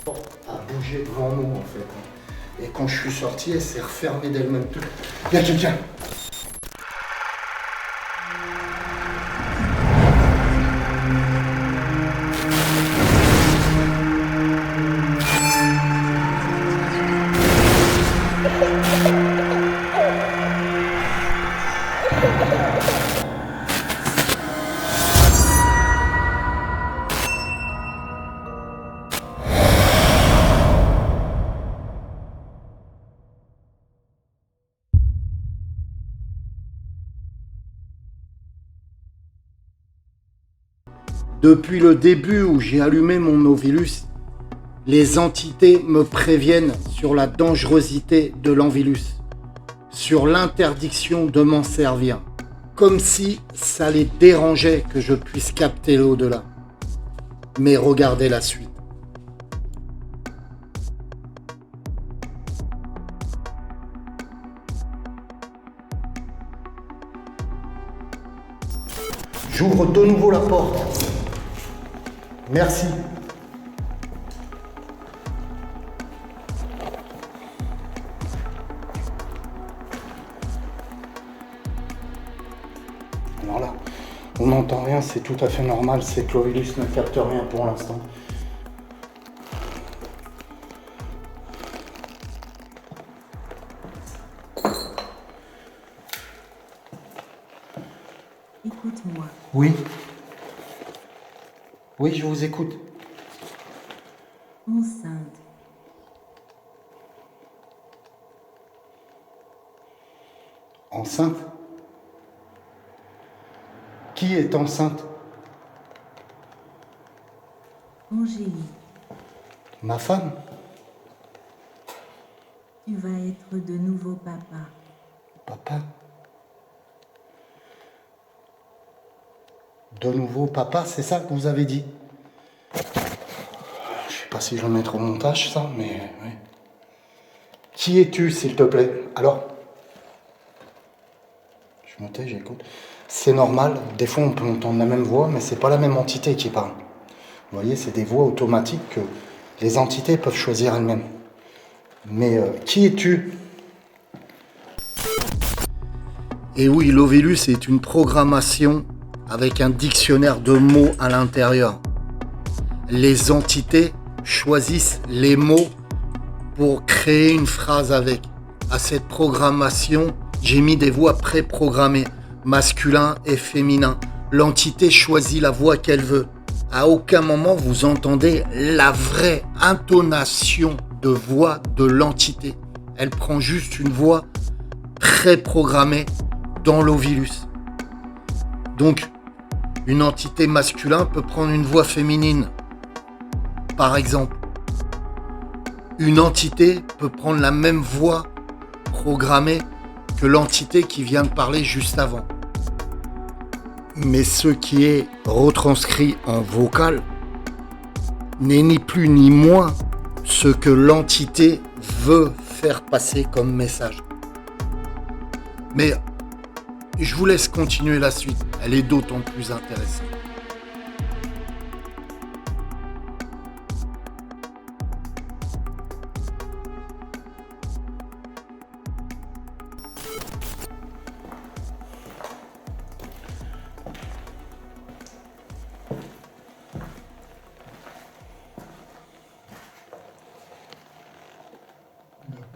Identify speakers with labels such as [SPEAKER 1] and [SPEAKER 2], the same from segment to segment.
[SPEAKER 1] porte a bougé devant nous en fait. Et quand je suis sorti, elle s'est refermée d'elle-même. Il y a quelqu'un. Depuis le début où j'ai allumé mon Novilus, les entités me préviennent sur la dangerosité de l'Anvilus, sur l'interdiction de m'en servir, comme si ça les dérangeait que je puisse capter l'au-delà. Mais regardez la suite. J'ouvre de nouveau la porte. Merci. Alors là, on n'entend rien, c'est tout à fait normal, c'est que l'Ovilus ne capte rien pour l'instant.
[SPEAKER 2] Écoute-moi.
[SPEAKER 1] Oui. Oui, je vous écoute.
[SPEAKER 2] Enceinte.
[SPEAKER 1] Enceinte? Qui est enceinte?
[SPEAKER 2] Angélique,
[SPEAKER 1] Ma femme?
[SPEAKER 2] tu vas être de nouveau papa.
[SPEAKER 1] Papa? De nouveau papa, c'est ça que vous avez dit? Je sais pas si je vais le mettre au montage, ça, mais oui. Qui es-tu, s'il te plaît? Alors? Je me tais, j'écoute. C'est normal, des fois on peut entendre la même voix, mais c'est pas la même entité qui parle. Vous voyez, c'est des voix automatiques que les entités peuvent choisir elles-mêmes. Mais qui es-tu? Et oui, l'Ovilus est une programmation avec un dictionnaire de mots à l'intérieur. Les entités choisissent les mots pour créer une phrase avec. À cette programmation, j'ai mis des voix préprogrammées, masculin et féminin. L'entité choisit la voix qu'elle veut. À aucun moment vous entendez la vraie intonation de voix de l'entité. Elle prend juste une voix préprogrammée dans l'Ovilus. Donc, une entité masculine peut prendre une voix féminine. Par exemple, une entité peut prendre la même voix programmée que l'entité qui vient de parler juste avant. Mais ce qui est retranscrit en vocal n'est ni plus ni moins ce que l'entité veut faire passer comme message. Mais je vous laisse continuer la suite, elle est d'autant plus intéressante.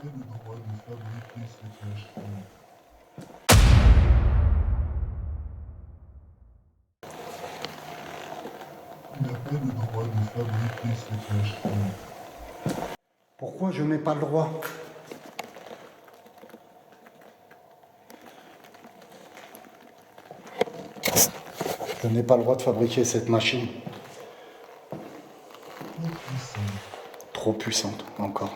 [SPEAKER 3] Il n'a pas le droit de fabriquer ces cachepots. Il n'a pas le droit de fabriquer ces cachepots.
[SPEAKER 1] Pourquoi je n'ai pas le droit? Je n'ai pas le droit de fabriquer cette machine. Trop puissante, encore.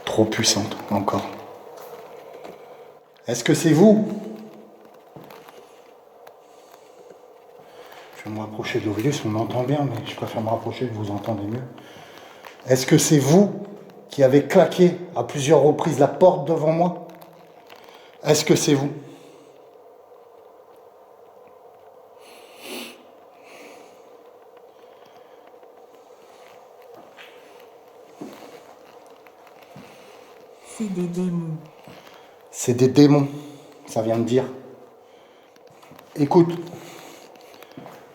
[SPEAKER 1] Trop puissante, encore. Est-ce que c'est vous? Je vais me rapprocher de l'Ovilus, on m'entend bien, mais je préfère me rapprocher, que vous entendez mieux. Est-ce que c'est vous qui avez claqué à plusieurs reprises la porte devant moi? Est-ce que c'est vous?
[SPEAKER 2] C'est des démons.
[SPEAKER 1] C'est des démons, ça vient de dire. Écoute,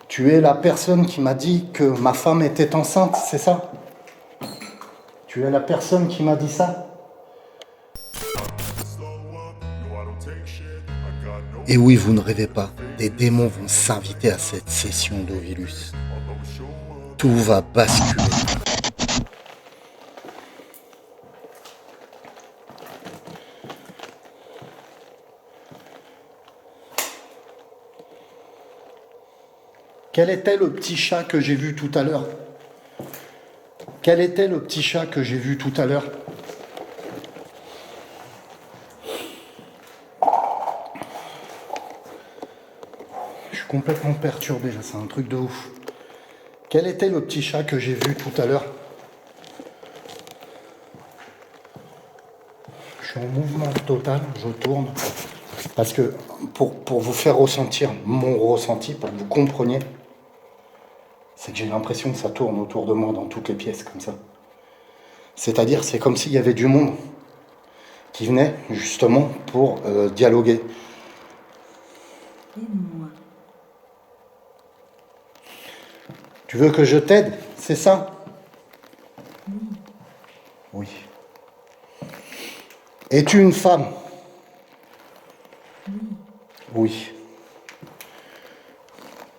[SPEAKER 1] tu es la personne qui m'a dit que ma femme était enceinte, c'est ça? Tu es la personne qui m'a dit ça? Et oui, vous ne rêvez pas, des démons vont s'inviter à cette session d'Ovilus. Tout va basculer. Quel était le petit chat que j'ai vu tout à l'heure? Quel était le petit chat que j'ai vu tout à l'heure? Je suis complètement perturbé là, c'est un truc de ouf. Quel était le petit chat que j'ai vu tout à l'heure? Je suis en mouvement total, je tourne. Parce que pour vous faire ressentir mon ressenti, pour que vous compreniez, c'est que j'ai l'impression que ça tourne autour de moi dans toutes les pièces comme ça. C'est-à-dire, c'est comme s'il y avait du monde qui venait justement pour dialoguer.
[SPEAKER 2] Aide-moi.
[SPEAKER 1] Tu veux que je t'aide, c'est ça? Oui. Es-tu une femme? Oui.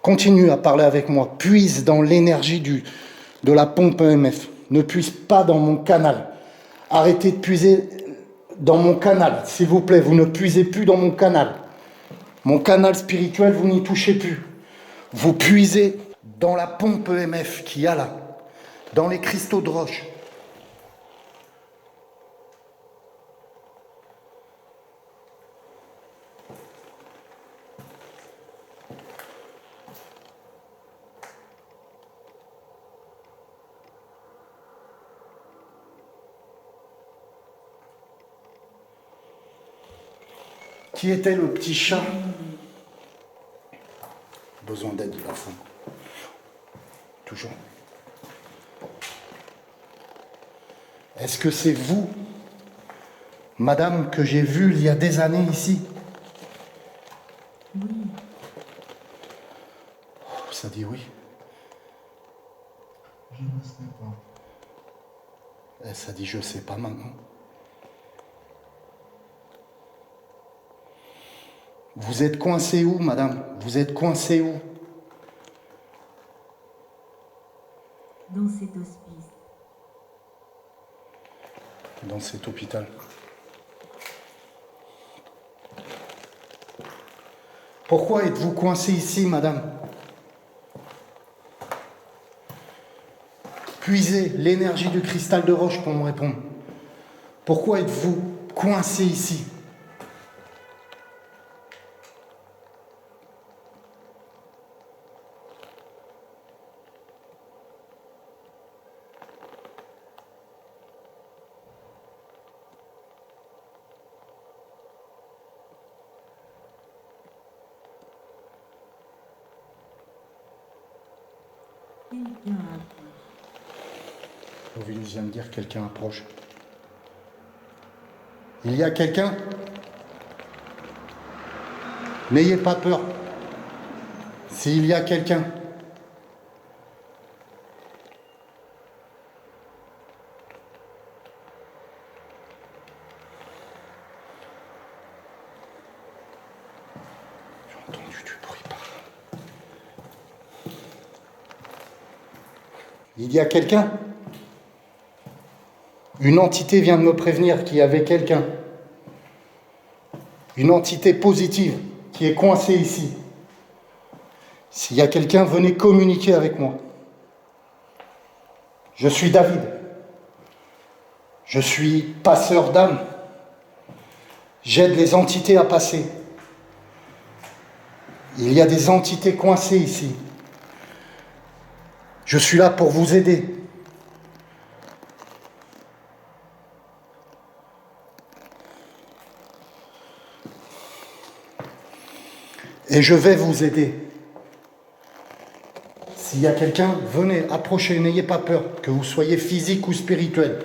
[SPEAKER 1] Continue à parler avec moi. Puise dans l'énergie de la pompe EMF. Ne puise pas dans mon canal. Arrêtez de puiser dans mon canal, s'il vous plaît. Vous ne puisez plus dans mon canal. Mon canal spirituel, vous n'y touchez plus. Vous puisez dans la pompe EMF qu'il y a là, dans les cristaux de roche. Qui était le petit chat? Besoin d'aide, l'enfant. Toujours. Est-ce que c'est vous, madame, que j'ai vue il y a des années ici?
[SPEAKER 2] Oui,
[SPEAKER 1] Oh, ça dit oui.
[SPEAKER 3] Je ne sais pas.
[SPEAKER 1] Et ça dit je sais pas maintenant. Vous êtes coincé où, madame? Vous êtes coincé où?
[SPEAKER 2] dans cet hospice.
[SPEAKER 1] Dans cet hôpital. Pourquoi êtes-vous coincé ici, madame? Puisez l'énergie du cristal de roche pour me répondre. Pourquoi êtes-vous coincé ici?
[SPEAKER 2] Quelqu'un approche.
[SPEAKER 1] Ovilus vient de dire quelqu'un approche. Il y a quelqu'un? N'ayez pas peur. S'il y a quelqu'un, j'ai entendu du bruit par là. Il y a quelqu'un? Une entité vient de me prévenir qu'il y avait quelqu'un. Une entité positive qui est coincée ici. S'il y a quelqu'un, venez communiquer avec moi. Je suis David. Je suis passeur d'âme. J'aide les entités à passer. Il y a des entités coincées ici. Je suis là pour vous aider. Et je vais vous aider. S'il y a quelqu'un, venez, approchez, n'ayez pas peur, que vous soyez physique ou spirituel.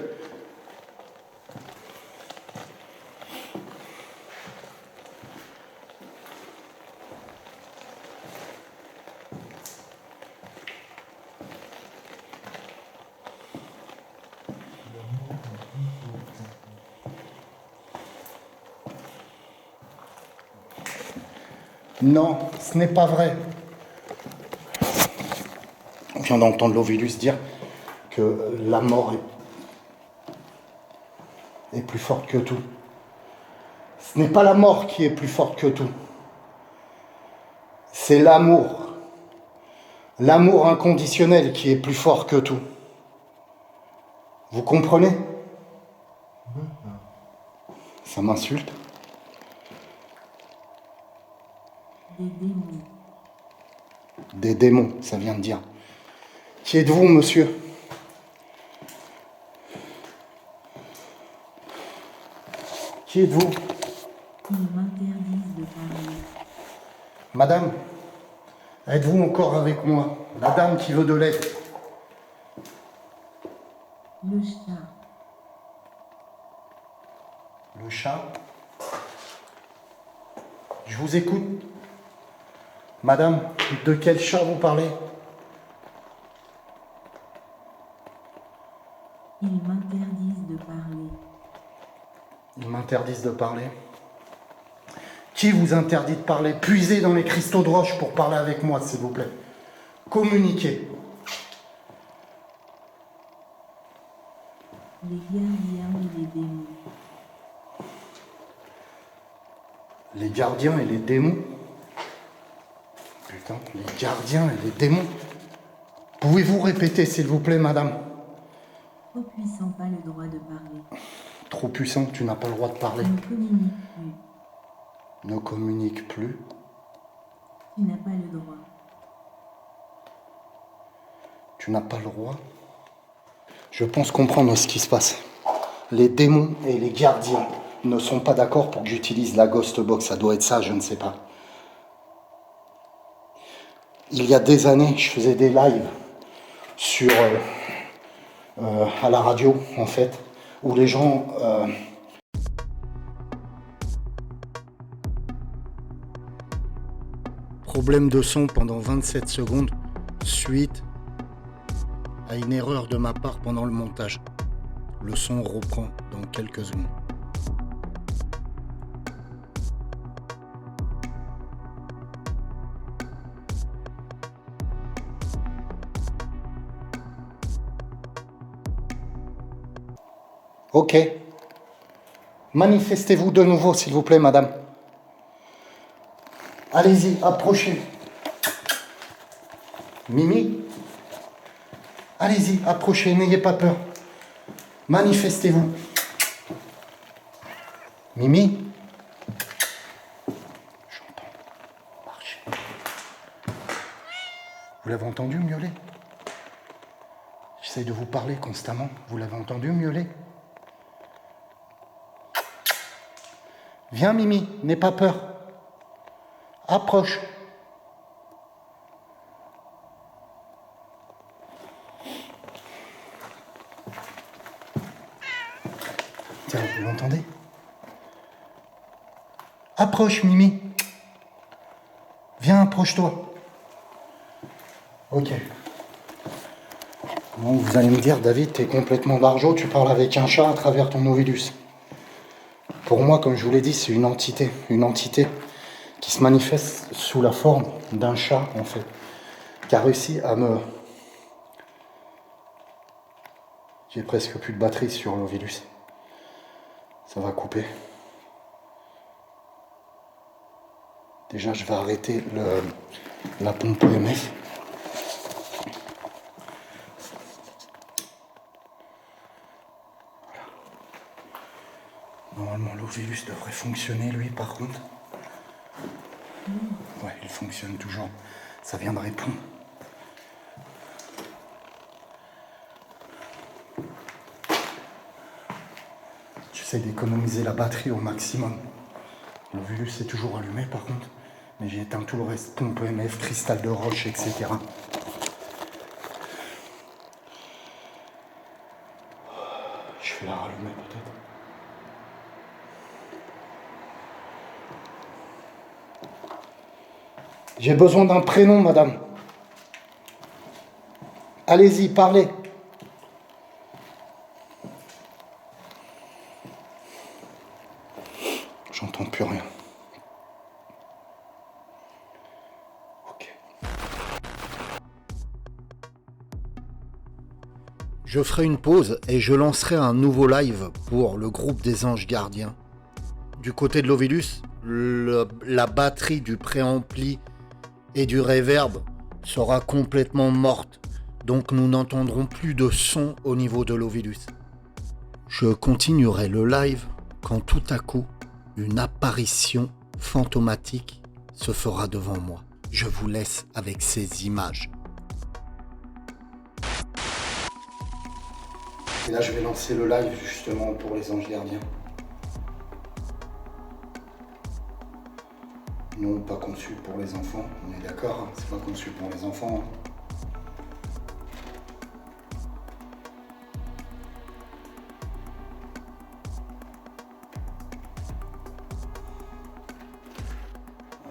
[SPEAKER 1] Non, ce n'est pas vrai. On vient d'entendre l'Ovillus dire que la mort est plus forte que tout. Ce n'est pas la mort qui est plus forte que tout. C'est l'amour. L'amour inconditionnel qui est plus fort que tout. Vous comprenez? Ça m'insulte.
[SPEAKER 2] Des démons.
[SPEAKER 1] Des démons, ça vient de dire. Qui êtes-vous, monsieur? Qui êtes-vous?
[SPEAKER 2] Ils m'interdisent de parler.
[SPEAKER 1] Madame, êtes-vous encore avec moi? La dame qui veut de l'aide.
[SPEAKER 2] Le chat.
[SPEAKER 1] Le chat? Je vous écoute. Madame, de quel chat vous parlez?
[SPEAKER 2] Ils m'interdisent de parler.
[SPEAKER 1] Ils m'interdisent de parler. Qui vous interdit de parler? Puisez dans les cristaux de roche pour parler avec moi, s'il vous plaît. Communiquez.
[SPEAKER 2] Les gardiens et les démons.
[SPEAKER 1] Les gardiens et les démons? Putain, les gardiens et les démons? Pouvez-vous répéter, s'il vous plaît, madame?
[SPEAKER 2] Trop puissant, pas le droit de parler.
[SPEAKER 1] Trop puissant, tu n'as pas le droit de parler.
[SPEAKER 2] Ne communique plus.
[SPEAKER 1] Ne communique plus.
[SPEAKER 2] Tu n'as pas le droit.
[SPEAKER 1] Tu n'as pas le droit. Je pense comprendre ce qui se passe. Les démons et les gardiens ne sont pas d'accord pour que j'utilise la Ghost Box. Ça doit être ça, je ne sais pas. Il y a des années, je faisais des lives sur à la radio, en fait, où les gens... Problème de son pendant 27 secondes, suite à une erreur de ma part pendant le montage. Le son reprend dans quelques secondes. Ok. Manifestez-vous de nouveau, s'il vous plaît, madame. Allez-y, approchez. Mimi, allez-y, approchez, n'ayez pas peur. Manifestez-vous. Mimi, j'entends marcher. Vous l'avez entendu miauler? J'essaie de vous parler constamment. Vous l'avez entendu miauler? Viens, Mimi, n'aie pas peur. Approche. Tiens, vous l'entendez? Approche, Mimi. Viens, approche-toi. Ok. Bon, vous allez me dire, David, t'es complètement barjot, tu parles avec un chat à travers ton Novellus. Pour moi, comme je vous l'ai dit, c'est une entité qui se manifeste sous la forme d'un chat, en fait, qui a réussi à me... J'ai presque plus de batterie sur l'Ovillus. Ça va couper. Déjà, je vais arrêter la pompe EMF. Voilà. Normalement, l'Ovillus devrait fonctionner, lui, par contre. Ouais, il fonctionne toujours. Ça vient de répondre. J'essaie d'économiser la batterie au maximum. L'Ovillus est toujours allumé, par contre. Mais j'ai éteint tout le reste. Pompe EMF, cristal de roche, etc. Je vais la rallumer, peut-être. J'ai besoin d'un prénom, madame. Allez-y, parlez. J'entends plus rien. Je ferai une pause et je lancerai un nouveau live pour le groupe des anges gardiens. Du côté de l'Ovilus, la batterie du préampli et du reverb sera complètement morte, donc nous n'entendrons plus de son au niveau de l'Ovilus. Je continuerai le live quand tout à coup, une apparition fantomatique se fera devant moi. Je vous laisse avec ces images. Et là, je vais lancer le live justement pour les anges gardiens. Non, pas conçu pour les enfants, on est d'accord, hein, c'est pas conçu pour les enfants.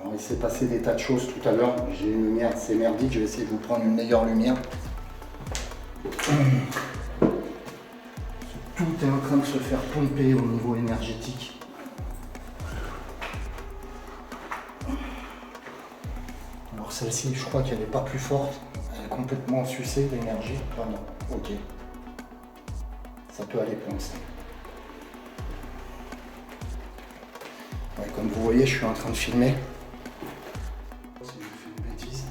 [SPEAKER 1] Alors, il s'est passé des tas de choses tout à l'heure. J'ai une lumière, c'est merdique, je vais essayer de vous prendre une meilleure lumière. Tout est en train de se faire pomper au niveau énergétique. Alors celle-ci, je crois qu'elle n'est pas plus forte. Elle est complètement sucée d'énergie. Ah non, ok. Ça peut aller pour l'instant. Ouais, comme vous voyez, je suis en train de filmer. Si je fais une bêtise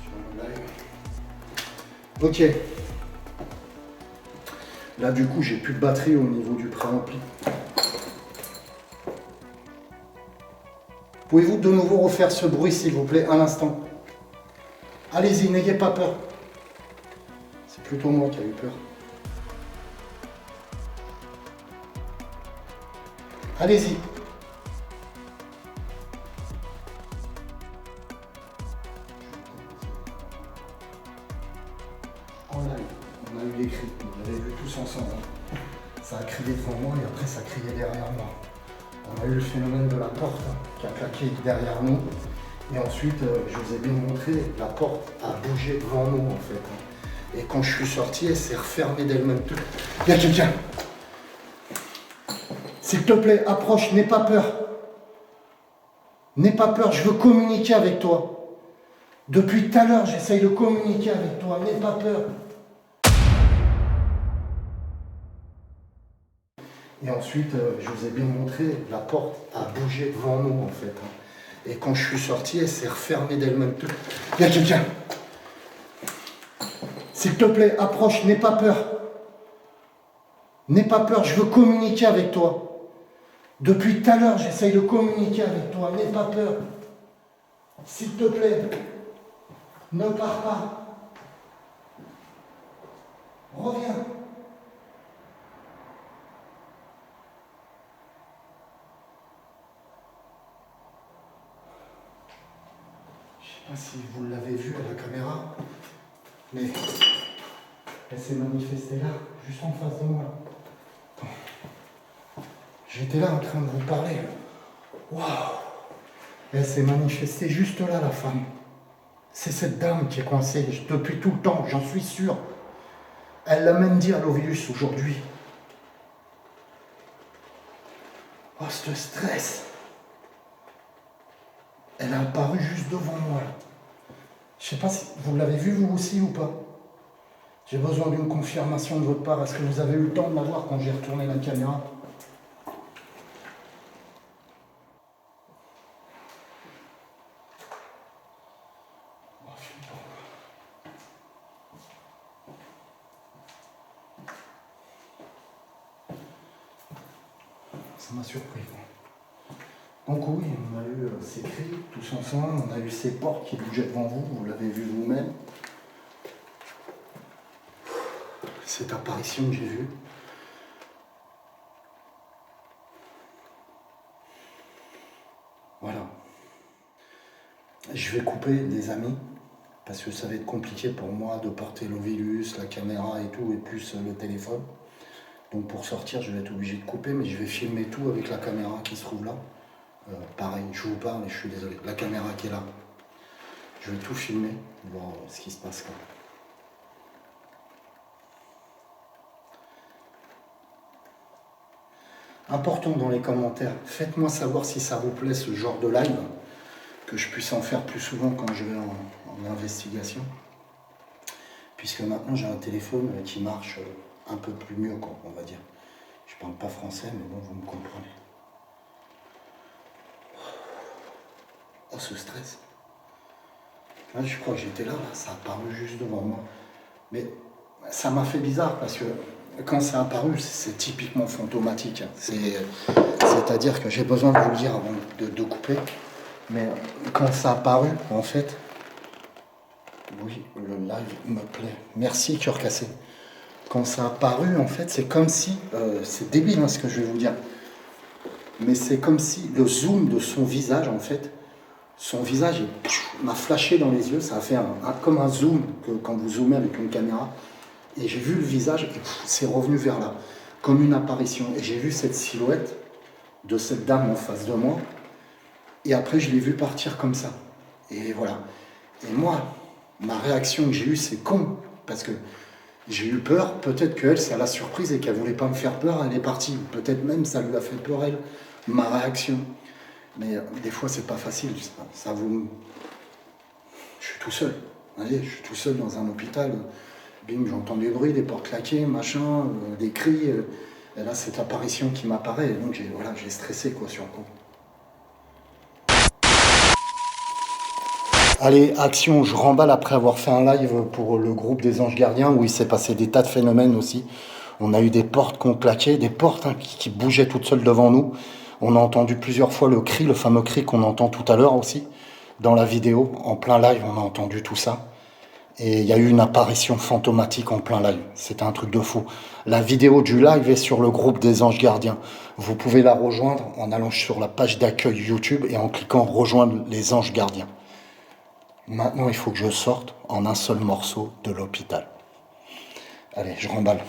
[SPEAKER 1] sur le live. Ok. Là, du coup, j'ai plus de batterie au niveau du préampli. Pouvez-vous de nouveau refaire ce bruit, s'il vous plaît, un instant? Allez-y, n'ayez pas peur. C'est plutôt moi qui ai eu peur. Allez-y. En live, on a eu les cris, vous l'avez vu tous ensemble. Ça a crié devant moi et après ça criait derrière moi. On a eu le phénomène de la porte qui a claqué derrière nous. Et ensuite, je vous ai bien montré, la porte a bougé devant nous en fait. Et quand je suis sorti, elle s'est refermée d'elle-même. Il y a quelqu'un. S'il te plaît, approche, n'aie pas peur. N'aie pas peur, je veux communiquer avec toi. Depuis tout à l'heure, j'essaye de communiquer avec toi, n'aie pas peur. Et ensuite, je vous ai bien montré, la porte a bougé devant nous en fait. Et quand je suis sorti, elle s'est refermée d'elle-même. Il y a quelqu'un. S'il te plaît, approche, n'aie pas peur. N'aie pas peur, je veux communiquer avec toi. Depuis tout à l'heure, j'essaye de communiquer avec toi, n'aie pas peur. S'il te plaît, ne pars pas. Reviens. Je ne sais pas si vous l'avez vu à la caméra, mais elle s'est manifestée là, juste en face de moi. Attends. J'étais là en train de vous parler. Waouh! Elle s'est manifestée juste là, la femme. C'est cette dame qui est coincée depuis tout le temps, j'en suis sûr. Elle l'a même dit à l'Ovilus aujourd'hui. Oh, ce stress! Elle a apparu juste devant moi. Je sais pas si vous l'avez vu vous aussi ou pas. J'ai besoin d'une confirmation de votre part. Est-ce que vous avez eu le temps de la voir quand j'ai retourné la caméra? Ça m'a surpris. Donc oui, on a eu ces cris tous ensemble, on a eu ces portes qui bougeaient devant vous, vous l'avez vu vous-même. Cette apparition que j'ai vue. Voilà. Je vais couper les amis, parce que ça va être compliqué pour moi de porter l'Ovilus, la caméra et tout, et plus le téléphone. Donc pour sortir, je vais être obligé de couper, mais je vais filmer tout avec la caméra qui se trouve là. Pareil, je vous parle et je suis désolé. La caméra qui est là. Je vais tout filmer, voir ce qui se passe là. Important dans les commentaires, faites-moi savoir si ça vous plaît ce genre de live, que je puisse en faire plus souvent quand je vais en investigation. puisque maintenant j'ai un téléphone qui marche un peu plus mieux, quoi, on va dire. Je parle pas français, mais bon, vous me comprenez. Oh, ce stress. Là, je crois que j'étais là, ça a apparu juste devant moi. Mais ça m'a fait bizarre parce que quand c'est apparu, c'est typiquement fantomatique. C'est-à-dire que j'ai besoin de vous le dire avant de couper. Mais quand ça a apparu, en fait, oui, le live me plaît. Merci, cœur cassé. Quand ça a apparu, en fait, c'est comme si, c'est débile ce que je vais vous dire, mais c'est comme si le zoom de son visage, en fait, son visage m'a flashé dans les yeux, ça a fait comme un zoom que quand vous zoomez avec une caméra, et j'ai vu le visage, et c'est revenu vers là, comme une apparition, et j'ai vu cette silhouette de cette dame en face de moi, et après je l'ai vu partir comme ça, et voilà. Et moi, ma réaction que j'ai eue, c'est con, parce que j'ai eu peur, peut-être qu'elle, c'est à la surprise et qu'elle voulait pas me faire peur, elle est partie. Peut-être même ça lui a fait peur, elle, ma réaction. Mais des fois, c'est pas facile. Ça vous... Je suis tout seul. Allez, je suis tout seul dans un hôpital. Bim, j'entends des bruits, des portes claquées, machin, des cris. Et là, cette apparition qui m'apparaît. Et donc, j'ai stressé, quoi, sur le coup. Allez, action, je remballe après avoir fait un live pour le groupe des Anges Gardiens où il s'est passé des tas de phénomènes aussi. On a eu des portes qui ont claqué, des portes qui bougeaient toutes seules devant nous. On a entendu plusieurs fois le cri, le fameux cri qu'on entend tout à l'heure aussi. Dans la vidéo, en plein live, on a entendu tout ça. Et il y a eu une apparition fantomatique en plein live. C'était un truc de fou. La vidéo du live est sur le groupe des Anges Gardiens. Vous pouvez la rejoindre en allant sur la page d'accueil YouTube et en cliquant « Rejoindre les Anges Gardiens ». Maintenant, il faut que je sorte en un seul morceau de l'hôpital. Allez, je remballe.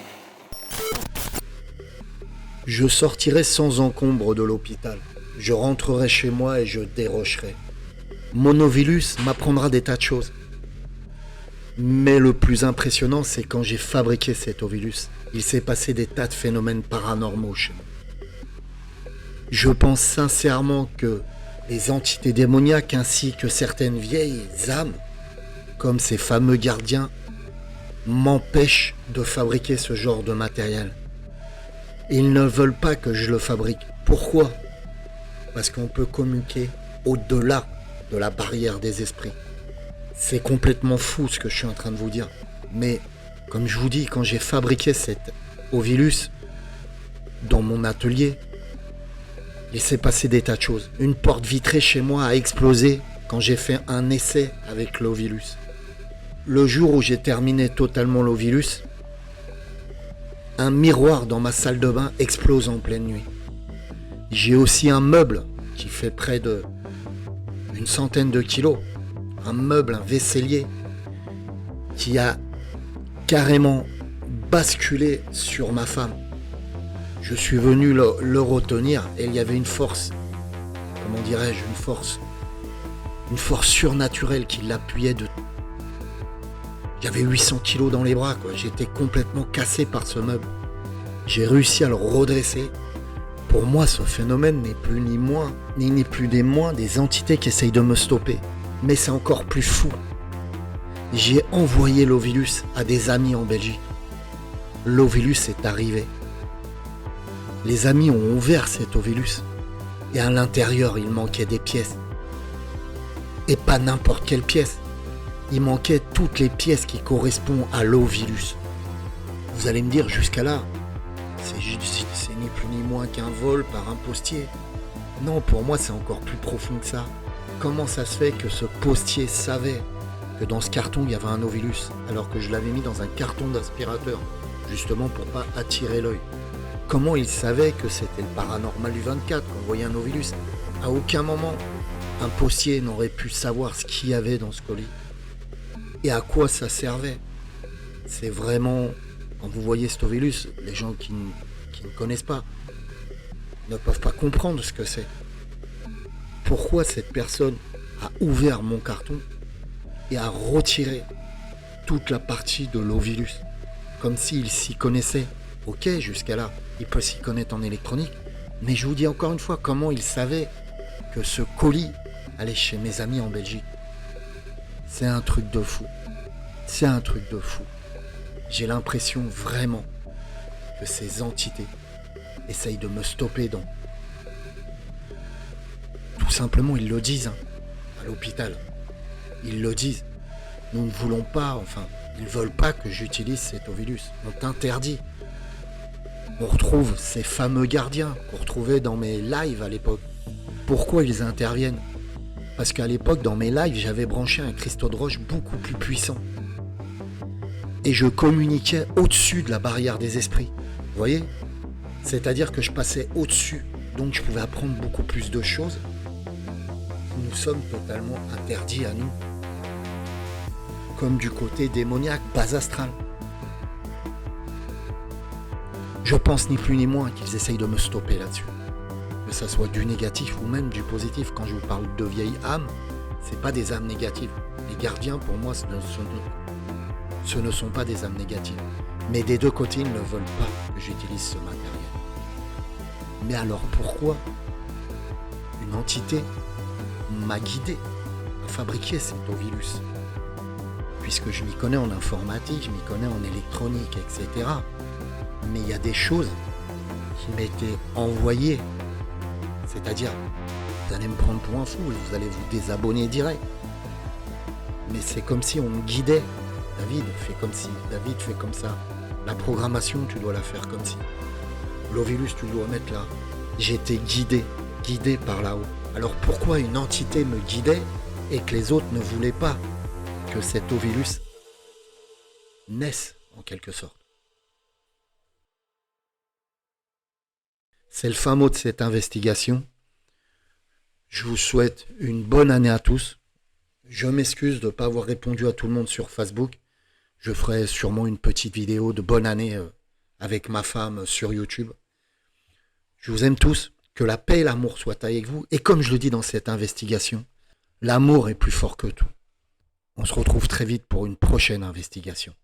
[SPEAKER 1] Je sortirai sans encombre de l'hôpital. Je rentrerai chez moi et je dérocherai. Mon Ovilus m'apprendra des tas de choses. Mais le plus impressionnant, c'est quand j'ai fabriqué cet Ovilus. Il s'est passé des tas de phénomènes paranormaux chez moi. Je pense sincèrement que les entités démoniaques ainsi que certaines vieilles âmes, comme ces fameux gardiens, m'empêchent de fabriquer ce genre de matériel. Ils ne veulent pas que je le fabrique. Pourquoi ? Parce qu'on peut communiquer au-delà de la barrière des esprits. C'est complètement fou ce que je suis en train de vous dire. Mais comme je vous dis, quand j'ai fabriqué cet Ovilus dans mon atelier, il s'est passé des tas de choses. Une porte vitrée chez moi a explosé quand j'ai fait un essai avec l'Ovilus. Le jour où j'ai terminé totalement l'Ovilus, un miroir dans ma salle de bain explose en pleine nuit. J'ai aussi un meuble qui fait près de une centaine de kilos. Un meuble, un vaisselier qui a carrément basculé sur ma femme. Je suis venu le retenir et il y avait une force, comment dirais-je, une force surnaturelle qui l'appuyait de... J'avais 800 kilos dans les bras, quoi. J'étais complètement cassé par ce meuble. J'ai réussi à le redresser. Pour moi, ce phénomène n'est plus ni moins, ni plus des moins des entités qui essayent de me stopper. Mais c'est encore plus fou. J'ai envoyé l'Ovilus à des amis en Belgique. L'Ovilus est arrivé. Les amis ont ouvert cet Ovilus et à l'intérieur, il manquait des pièces. Et pas n'importe quelle pièce. Il manquait toutes les pièces qui correspondent à l'Ovilus. Vous allez me dire, jusqu'à là, c'est ni plus ni moins qu'un vol par un postier. Non, pour moi, c'est encore plus profond que ça. Comment ça se fait que ce postier savait que dans ce carton, il y avait un Ovilus, alors que je l'avais mis dans un carton d'aspirateur, justement pour pas attirer l'œil? Comment il savait que c'était le paranormal du 24 qu'on voyait un Ovilus? À aucun moment, un postier n'aurait pu savoir ce qu'il y avait dans ce colis. Et à quoi ça servait? C'est vraiment... Quand vous voyez cet Ovilus, les gens qui ne connaissent pas ne peuvent pas comprendre ce que c'est. Pourquoi cette personne a ouvert mon carton et a retiré toute la partie de l'Ovilus, comme s'il s'y connaissait? Ok, jusqu'à là, il peut s'y connaître en électronique, mais je vous dis encore une fois, comment il savait que ce colis allait chez mes amis en Belgique? C'est un truc de fou. C'est un truc de fou. J'ai l'impression vraiment que ces entités essayent de me stopper dans... Tout simplement, ils le disent, hein, à l'hôpital. Ils le disent. Nous ne voulons pas, enfin, ils ne veulent pas que j'utilise cet Ovilus. On t'interdit. On retrouve ces fameux gardiens qu'on retrouvait dans mes lives à l'époque. Pourquoi ils interviennent? Parce qu'à l'époque, dans mes lives, j'avais branché un cristaux de roche beaucoup plus puissant. Et je communiquais au-dessus de la barrière des esprits. Vous voyez? C'est-à-dire que je passais au-dessus. Donc je pouvais apprendre beaucoup plus de choses. Nous sommes totalement interdits à nous. Comme du côté démoniaque, bas astral. Je pense ni plus ni moins qu'ils essayent de me stopper là-dessus. Que ça soit du négatif ou même du positif. Quand je vous parle de vieilles âmes, c'est pas des âmes négatives. Les gardiens, pour moi, ce ne sont pas des âmes négatives. Mais des deux côtés, ils ne veulent pas que j'utilise ce matériel. Mais alors pourquoi une entité m'a guidé à fabriquer cet Ovilus? Puisque je m'y connais en informatique, je m'y connais en électronique, etc. Mais il y a des choses qui m'étaient envoyées. C'est-à-dire, vous allez me prendre pour un fou, vous allez vous désabonner direct. Mais c'est comme si on me guidait. David, fais comme ci, David, fais comme ça. La programmation, tu dois la faire comme ci. L'Ovilus, tu dois mettre là. J'étais guidé par là-haut. Alors pourquoi une entité me guidait et que les autres ne voulaient pas que cet Ovilus naisse en quelque sorte? C'est le fin mot de cette investigation. Je vous souhaite une bonne année à tous. Je m'excuse de ne pas avoir répondu à tout le monde sur Facebook. Je ferai sûrement une petite vidéo de bonne année avec ma femme sur YouTube. Je vous aime tous. Que la paix et l'amour soient avec vous. Et comme je le dis dans cette investigation, l'amour est plus fort que tout. On se retrouve très vite pour une prochaine investigation.